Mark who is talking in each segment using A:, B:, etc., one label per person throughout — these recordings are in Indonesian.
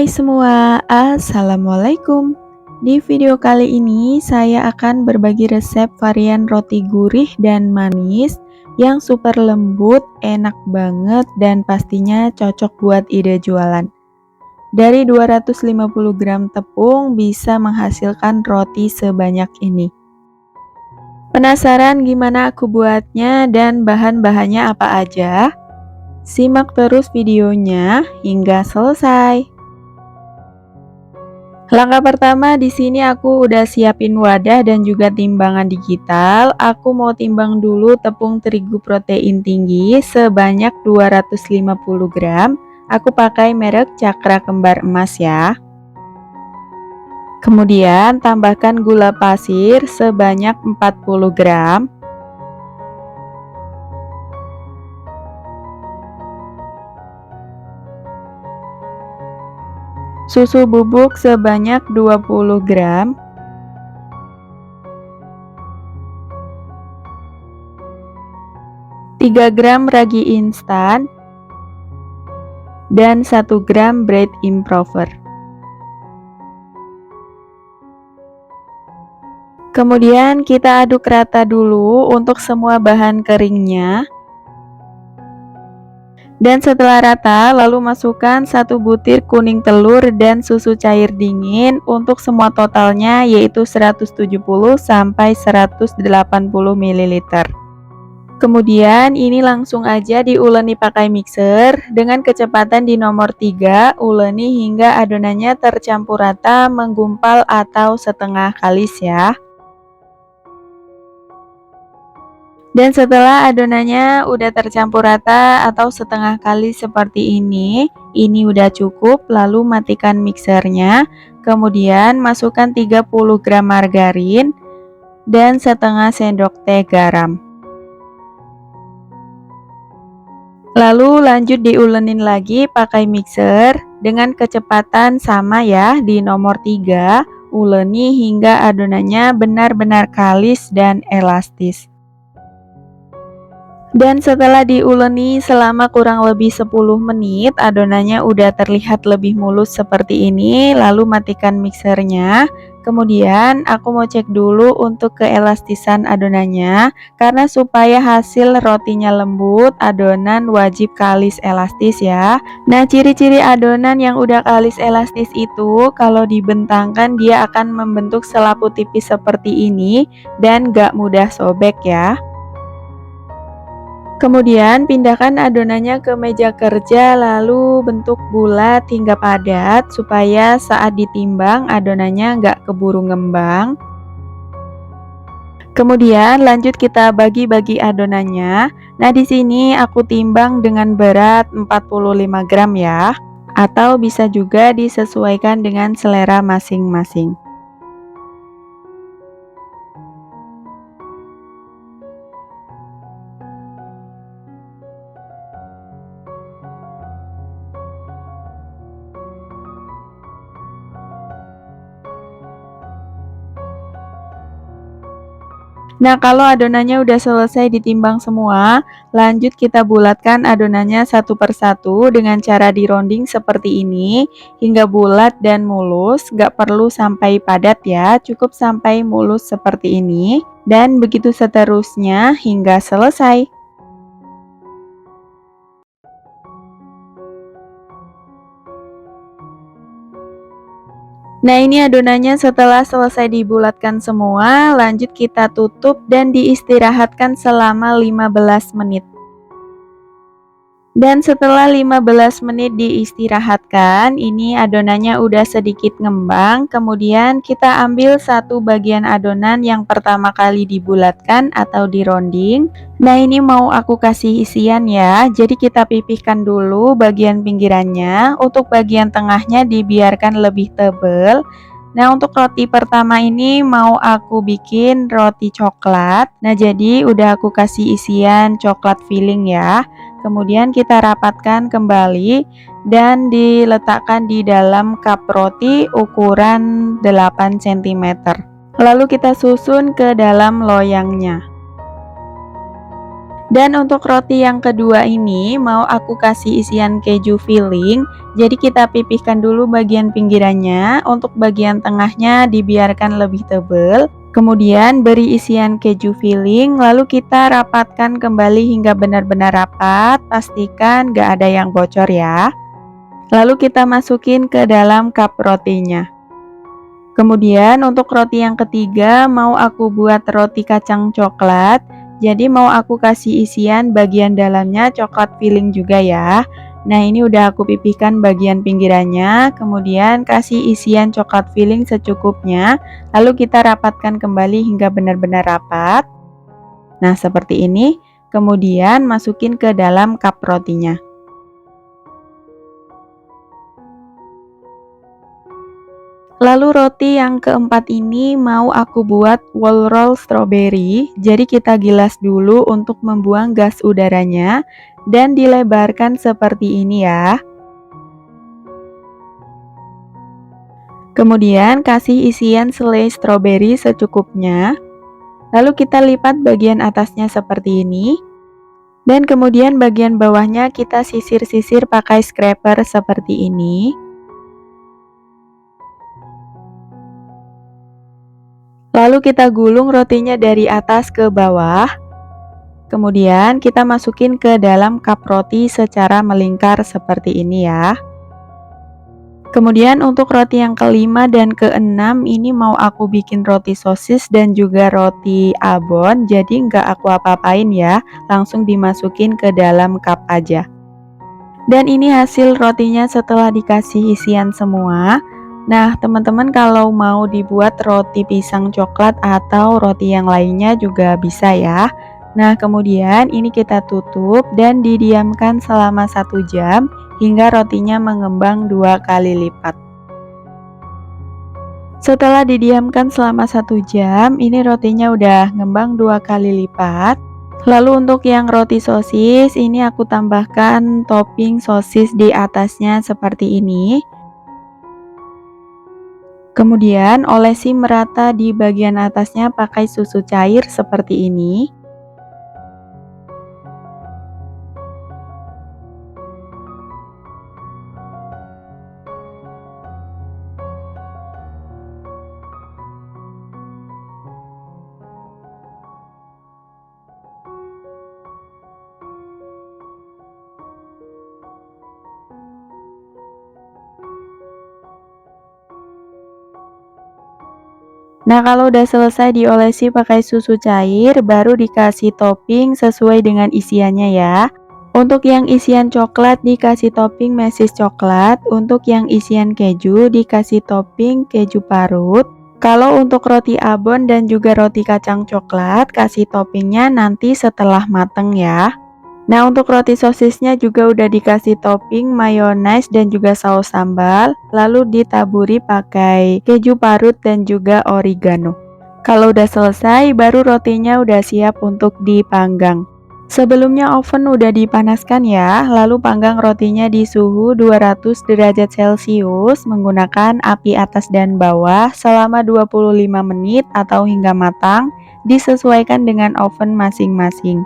A: Hai semua, Assalamualaikum. Di video kali ini saya akan berbagi resep varian roti gurih dan manis yang super lembut, enak banget dan pastinya cocok buat ide jualan. Dari 250 gram tepung bisa menghasilkan roti sebanyak ini. Penasaran gimana aku buatnya dan bahan-bahannya apa aja? Simak terus videonya hingga selesai. Langkah pertama di sini aku udah siapin wadah dan juga timbangan digital. Aku mau timbang dulu tepung terigu protein tinggi sebanyak 250 gram. Aku pakai merek Cakra Kembar Emas ya. Kemudian tambahkan gula pasir sebanyak 40 gram. Susu bubuk sebanyak 20 gram. Tiga gram ragi instan dan 1 gram bread improver. Kemudian kita aduk rata dulu untuk semua bahan keringnya. Dan setelah rata, lalu masukkan 1 butir kuning telur dan susu cair dingin untuk semua totalnya yaitu 170 sampai 180 ml. Kemudian ini langsung aja diuleni pakai mixer dengan kecepatan di nomor 3, uleni hingga adonannya tercampur rata, menggumpal atau setengah kalis ya. Dan setelah adonannya udah tercampur rata atau setengah kali seperti ini udah cukup, lalu matikan mixernya. Kemudian masukkan 30 gram margarin dan setengah sendok teh garam. Lalu lanjut diulenin lagi pakai mixer dengan kecepatan sama ya di nomor 3, uleni hingga adonannya benar-benar kalis dan elastis. Dan setelah diuleni selama kurang lebih 10 menit, adonannya udah terlihat lebih mulus seperti ini, lalu matikan mixernya. Kemudian aku mau cek dulu untuk keelastisan adonannya, karena supaya hasil rotinya lembut, adonan wajib kalis elastis ya. Nah, ciri-ciri adonan yang udah kalis elastis itu, kalau dibentangkan dia akan membentuk selaput tipis seperti ini, dan gak mudah sobek ya. Kemudian pindahkan adonannya ke meja kerja lalu bentuk bulat hingga padat supaya saat ditimbang adonannya nggak keburu ngembang. Kemudian lanjut kita bagi-bagi adonannya. Nah, di sini aku timbang dengan berat 45 gram ya. Atau bisa juga disesuaikan dengan selera masing-masing. Nah, kalau adonannya udah selesai ditimbang semua, lanjut kita bulatkan adonannya satu persatu dengan cara dironding seperti ini, hingga bulat dan mulus, gak perlu sampai padat ya, cukup sampai mulus seperti ini, dan begitu seterusnya hingga selesai. Nah, ini adonannya setelah selesai dibulatkan semua, lanjut kita tutup dan diistirahatkan selama 15 menit. Dan setelah 15 menit diistirahatkan, ini adonannya udah sedikit ngembang. Kemudian kita ambil satu bagian adonan yang pertama kali dibulatkan atau dironding. Nah, ini mau aku kasih isian ya. Jadi kita pipihkan dulu bagian pinggirannya. Untuk bagian tengahnya dibiarkan lebih tebal. Nah, untuk roti pertama ini mau aku bikin roti coklat. Nah, jadi udah aku kasih isian coklat filling ya. Kemudian kita rapatkan kembali dan diletakkan di dalam cup roti ukuran 8 cm. Lalu kita susun ke dalam loyangnya. Dan untuk roti yang kedua ini mau aku kasih isian keju filling. Jadi kita pipihkan dulu bagian pinggirannya, untuk bagian tengahnya dibiarkan lebih tebal. Kemudian beri isian keju filling, lalu kita rapatkan kembali hingga benar-benar rapat. Pastikan gak ada yang bocor ya. Lalu kita masukin ke dalam cup rotinya. Kemudian untuk roti yang ketiga mau aku buat roti kacang coklat. Jadi mau aku kasih isian bagian dalamnya coklat filling juga ya. Nah ini udah aku pipihkan bagian pinggirannya, kemudian kasih isian coklat filling secukupnya. Lalu kita rapatkan kembali hingga benar-benar rapat. Nah seperti ini, kemudian masukin ke dalam cup rotinya. Lalu roti yang keempat ini mau aku buat wall roll strawberry. Jadi kita gilas dulu untuk membuang gas udaranya dan dilebarkan seperti ini ya. Kemudian kasih isian selai strawberry secukupnya. Lalu kita lipat bagian atasnya seperti ini. Dan kemudian bagian bawahnya kita sisir-sisir pakai scraper seperti ini. Lalu kita gulung rotinya dari atas ke bawah. Kemudian kita masukin ke dalam cup roti secara melingkar seperti ini ya. Kemudian untuk roti yang kelima dan keenam ini mau aku bikin roti sosis dan juga roti abon. Jadi nggak aku apa-apain ya, langsung dimasukin ke dalam cup aja. Dan ini hasil rotinya setelah dikasih isian semua. Nah, teman-teman kalau mau dibuat roti pisang coklat atau roti yang lainnya juga bisa ya. Nah, kemudian ini kita tutup dan didiamkan selama 1 jam hingga rotinya mengembang 2 kali lipat. Setelah didiamkan selama 1 jam, ini rotinya udah ngembang 2 kali lipat. Lalu untuk yang roti sosis, ini aku tambahkan topping sosis di atasnya seperti ini. Kemudian olesi merata di bagian atasnya pakai susu cair seperti ini. Nah, kalau udah selesai diolesi pakai susu cair, baru dikasih topping sesuai dengan isiannya ya. Untuk yang isian coklat dikasih topping mesis coklat, untuk yang isian keju dikasih topping keju parut. Kalau untuk roti abon dan juga roti kacang coklat, kasih toppingnya nanti setelah mateng ya. Nah, untuk roti sosisnya juga udah dikasih topping mayones dan juga saus sambal, lalu ditaburi pakai keju parut dan juga oregano. Kalau udah selesai, baru rotinya udah siap untuk dipanggang. Sebelumnya oven udah dipanaskan ya, lalu panggang rotinya di suhu 200 derajat Celcius menggunakan api atas dan bawah selama 25 menit atau hingga matang, disesuaikan dengan oven masing-masing.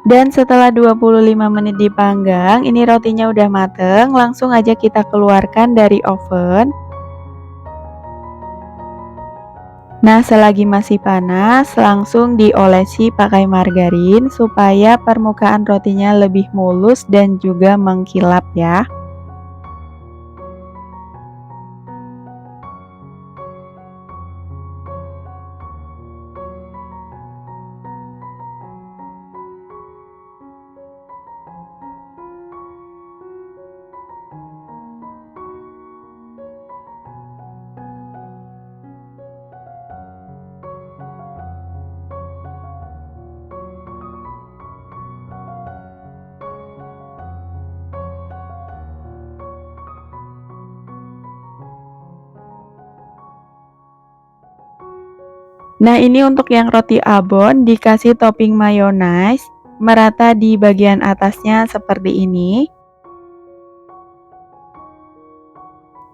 A: Dan setelah 25 menit dipanggang, ini rotinya udah mateng, langsung aja kita keluarkan dari oven. Nah, selagi masih panas, langsung diolesi pakai margarin supaya permukaan rotinya lebih mulus dan juga mengkilap ya. Nah, ini untuk yang roti abon dikasih topping mayones, merata di bagian atasnya seperti ini.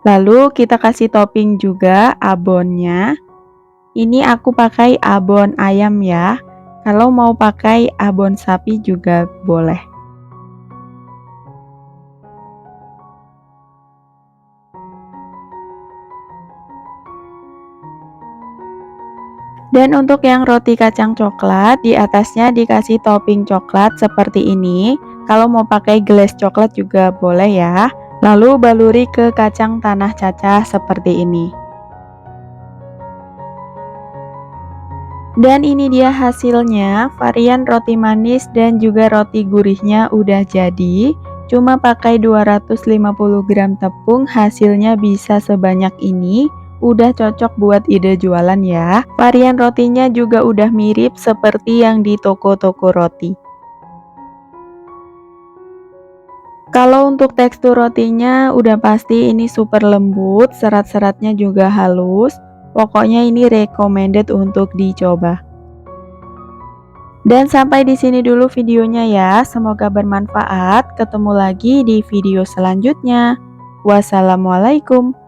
A: Lalu kita kasih topping juga abonnya. Ini aku pakai abon ayam ya. Kalau mau pakai abon sapi juga boleh. Dan untuk yang roti kacang coklat, di atasnya dikasih topping coklat seperti ini. Kalau mau pakai glaze coklat juga boleh ya. Lalu baluri ke kacang tanah cacah seperti ini. Dan ini dia hasilnya, varian roti manis dan juga roti gurihnya udah jadi. Cuma pakai 250 gram tepung, hasilnya bisa sebanyak ini. Udah cocok buat ide jualan ya. Varian rotinya juga udah mirip seperti yang di toko-toko roti. Kalau untuk tekstur rotinya udah pasti ini super lembut, serat-seratnya juga halus. Pokoknya ini recommended untuk dicoba. Dan sampai di sini dulu videonya ya. Semoga bermanfaat. Ketemu lagi di video selanjutnya. Wassalamualaikum.